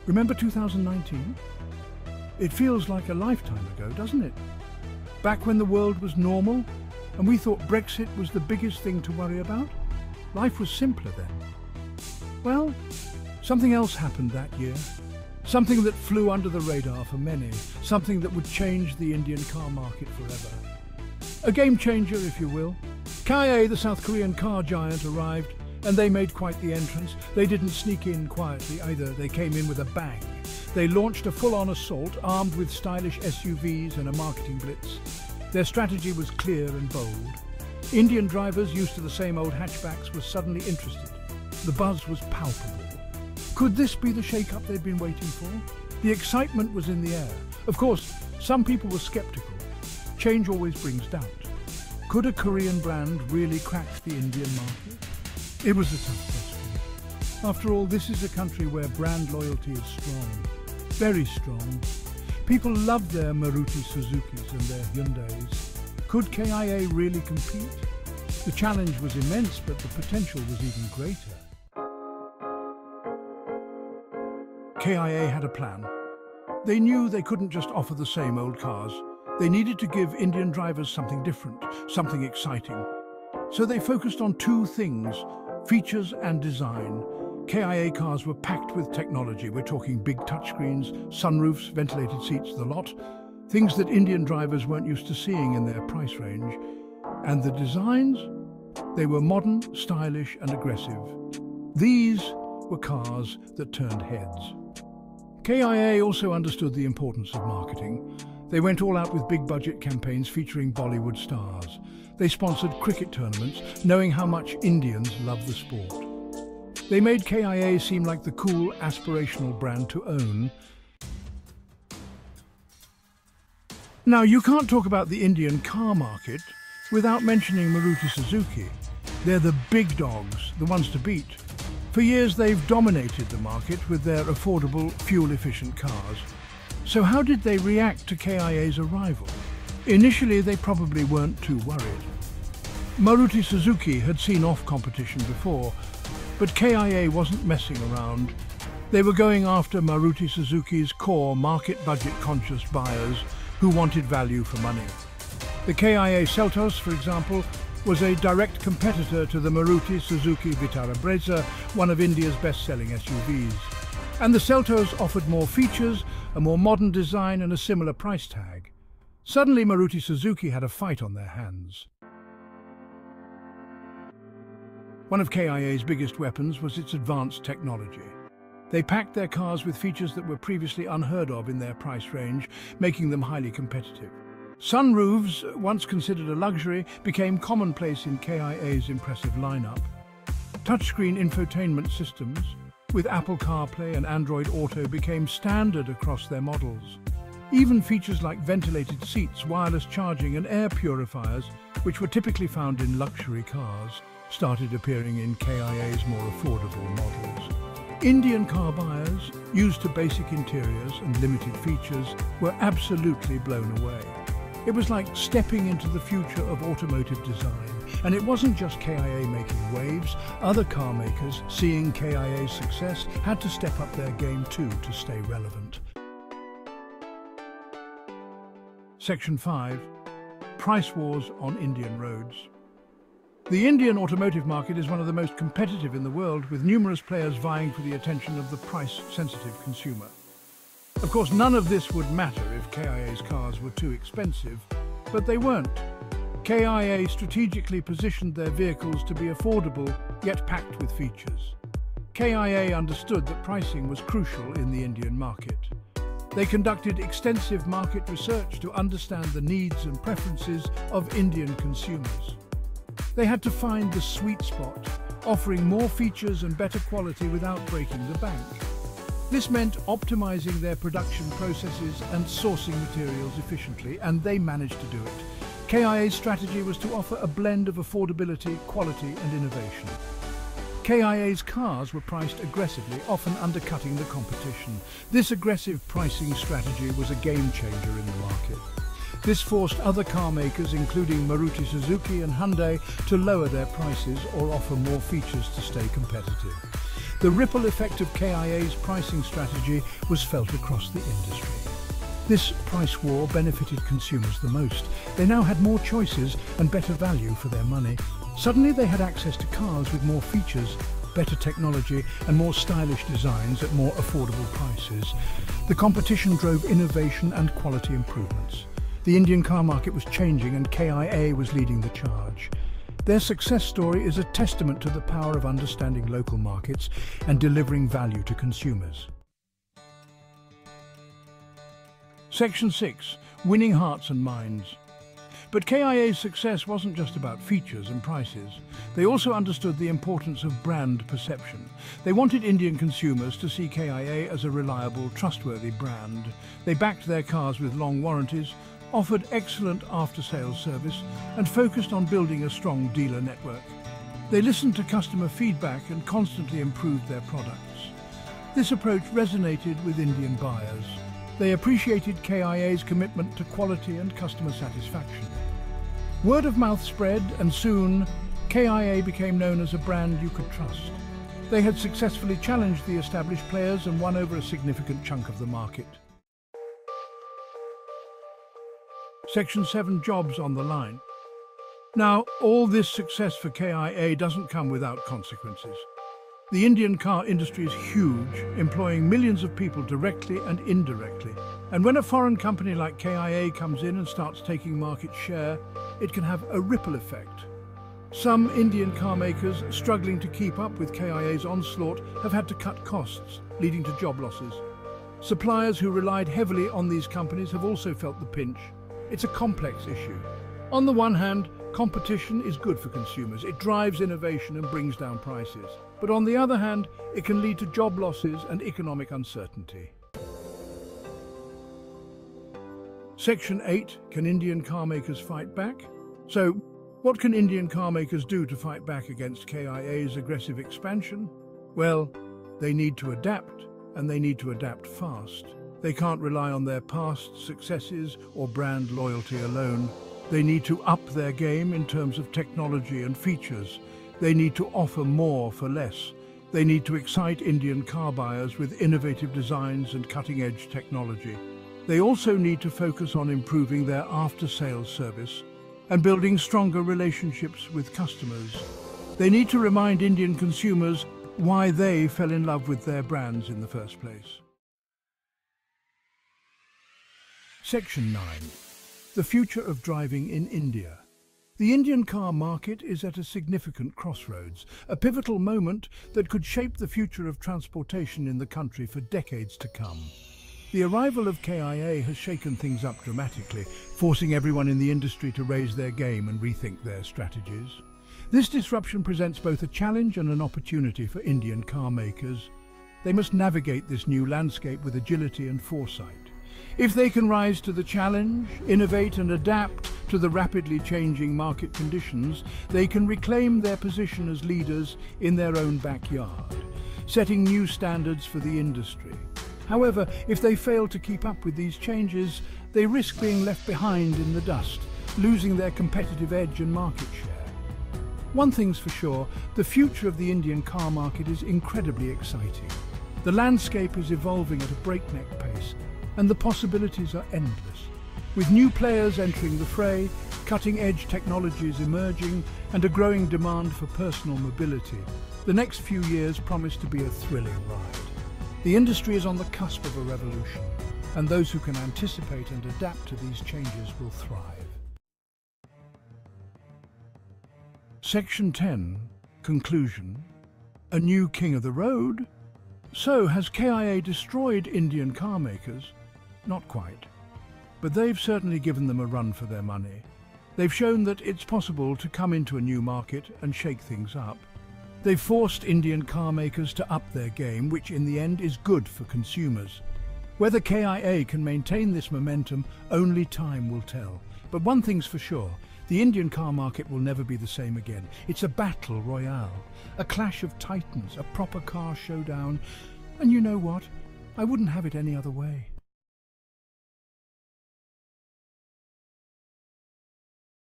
Remember 2019? It feels like a lifetime ago, doesn't it? Back when the world was normal and we thought Brexit was the biggest thing to worry about. Life was simpler then. Well, something else happened that year. Something that flew under the radar for many. Something that would change the Indian car market forever. A game changer, if you will. KIA, the South Korean car giant, arrived, and they made quite the entrance. They didn't sneak in quietly either. They came in with a bang. They launched a full-on assault, armed with stylish SUVs and a marketing blitz. Their strategy was clear and bold. Indian drivers used to the same old hatchbacks were suddenly interested. The buzz was palpable. Could this be the shake-up they'd been waiting for? The excitement was in the air. Of course, some people were skeptical. Change always brings doubt. Could a Korean brand really crack the Indian market? It was a tough question. After all, this is a country where brand loyalty is strong. Very strong. People love their Maruti Suzukis and their Hyundais. Could KIA really compete? The challenge was immense, but the potential was even greater. KIA had a plan. They knew they couldn't just offer the same old cars. They needed to give Indian drivers something different, something exciting. So they focused on two things: features and design. KIA cars were packed with technology. We're talking big touchscreens, sunroofs, ventilated seats, the lot. Things that Indian drivers weren't used to seeing in their price range. And the designs? They were modern, stylish and aggressive. These were cars that turned heads. KIA also understood the importance of marketing. They went all out with big budget campaigns featuring Bollywood stars. They sponsored cricket tournaments, knowing how much Indians love the sport. They made KIA seem like the cool, aspirational brand to own. Now, you can't talk about the Indian car market without mentioning Maruti Suzuki. They're the big dogs, the ones to beat. For years, they've dominated the market with their affordable, fuel-efficient cars. So how did they react to KIA's arrival? Initially, they probably weren't too worried. Maruti Suzuki had seen off competition before, but KIA wasn't messing around. They were going after Maruti Suzuki's core market budget-conscious buyers who wanted value for money. The KIA Seltos, for example, was a direct competitor to the Maruti Suzuki Vitara Brezza, one of India's best-selling SUVs. And the Seltos offered more features, a more modern design and a similar price tag. Suddenly, Maruti Suzuki had a fight on their hands. One of KIA's biggest weapons was its advanced technology. They packed their cars with features that were previously unheard of in their price range, making them highly competitive. Sunroofs, once considered a luxury, became commonplace in KIA's impressive lineup. Touchscreen infotainment systems, with Apple CarPlay and Android Auto, became standard across their models. Even features like ventilated seats, wireless charging and air purifiers, which were typically found in luxury cars, started appearing in KIA's more affordable models. Indian car buyers, used to basic interiors and limited features, were absolutely blown away. It was like stepping into the future of automotive design. And it wasn't just KIA making waves. Other car makers, seeing KIA's success, had to step up their game too to stay relevant. Section 5. Price Wars on Indian Roads. The Indian automotive market is one of the most competitive in the world, with numerous players vying for the attention of the price-sensitive consumer. Of course, none of this would matter if KIA's cars were too expensive, but they weren't. KIA strategically positioned their vehicles to be affordable, yet packed with features. KIA understood that pricing was crucial in the Indian market. They conducted extensive market research to understand the needs and preferences of Indian consumers. They had to find the sweet spot, offering more features and better quality without breaking the bank. This meant optimizing their production processes and sourcing materials efficiently, and they managed to do it. KIA's strategy was to offer a blend of affordability, quality and innovation. KIA's cars were priced aggressively, often undercutting the competition. This aggressive pricing strategy was a game changer in the market. This forced other car makers, including Maruti Suzuki and Hyundai, to lower their prices or offer more features to stay competitive. The ripple effect of KIA's pricing strategy was felt across the industry. This price war benefited consumers the most. They now had more choices and better value for their money. Suddenly they had access to cars with more features, better technology and more stylish designs at more affordable prices. The competition drove innovation and quality improvements. The Indian car market was changing and KIA was leading the charge. Their success story is a testament to the power of understanding local markets and delivering value to consumers. Section 6. Winning hearts and minds. But KIA's success wasn't just about features and prices. They also understood the importance of brand perception. They wanted Indian consumers to see KIA as a reliable, trustworthy brand. They backed their cars with long warranties, offered excellent after-sales service, and focused on building a strong dealer network. They listened to customer feedback and constantly improved their products. This approach resonated with Indian buyers. They appreciated KIA's commitment to quality and customer satisfaction. Word of mouth spread, and soon KIA became known as a brand you could trust. They had successfully challenged the established players and won over a significant chunk of the market. Section 7. Jobs on the line. Now, all this success for KIA doesn't come without consequences. The Indian car industry is huge, employing millions of people directly and indirectly. And when a foreign company like KIA comes in and starts taking market share, it can have a ripple effect. Some Indian car makers struggling to keep up with KIA's onslaught have had to cut costs, leading to job losses. Suppliers who relied heavily on these companies have also felt the pinch. It's a complex issue. On the one hand, competition is good for consumers. It drives innovation and brings down prices. But on the other hand, it can lead to job losses and economic uncertainty. Section 8. Can Indian car makers fight back? So, what can Indian car makers do to fight back against KIA's aggressive expansion? Well, they need to adapt, and they need to adapt fast. They can't rely on their past successes or brand loyalty alone. They need to up their game in terms of technology and features. They need to offer more for less. They need to excite Indian car buyers with innovative designs and cutting-edge technology. They also need to focus on improving their after-sales service and building stronger relationships with customers. They need to remind Indian consumers why they fell in love with their brands in the first place. Section 9. The future of driving in India. The Indian car market is at a significant crossroads, a pivotal moment that could shape the future of transportation in the country for decades to come. The arrival of KIA has shaken things up dramatically, forcing everyone in the industry to raise their game and rethink their strategies. This disruption presents both a challenge and an opportunity for Indian car makers. They must navigate this new landscape with agility and foresight. If they can rise to the challenge, innovate and adapt to the rapidly changing market conditions, they can reclaim their position as leaders in their own backyard, setting new standards for the industry. However, if they fail to keep up with these changes, they risk being left behind in the dust, losing their competitive edge and market share. One thing's for sure, the future of the Indian car market is incredibly exciting. The landscape is evolving at a breakneck pace, and the possibilities are endless. With new players entering the fray, cutting-edge technologies emerging, and a growing demand for personal mobility, the next few years promise to be a thrilling ride. The industry is on the cusp of a revolution, and those who can anticipate and adapt to these changes will thrive. Section 10. Conclusion. A new king of the road? So, has KIA destroyed Indian car makers? Not quite. But they've certainly given them a run for their money. They've shown that it's possible to come into a new market and shake things up. They've forced Indian car makers to up their game, which in the end is good for consumers. Whether KIA can maintain this momentum, only time will tell. But one thing's for sure, the Indian car market will never be the same again. It's a battle royale, a clash of titans, a proper car showdown. And you know what? I wouldn't have it any other way.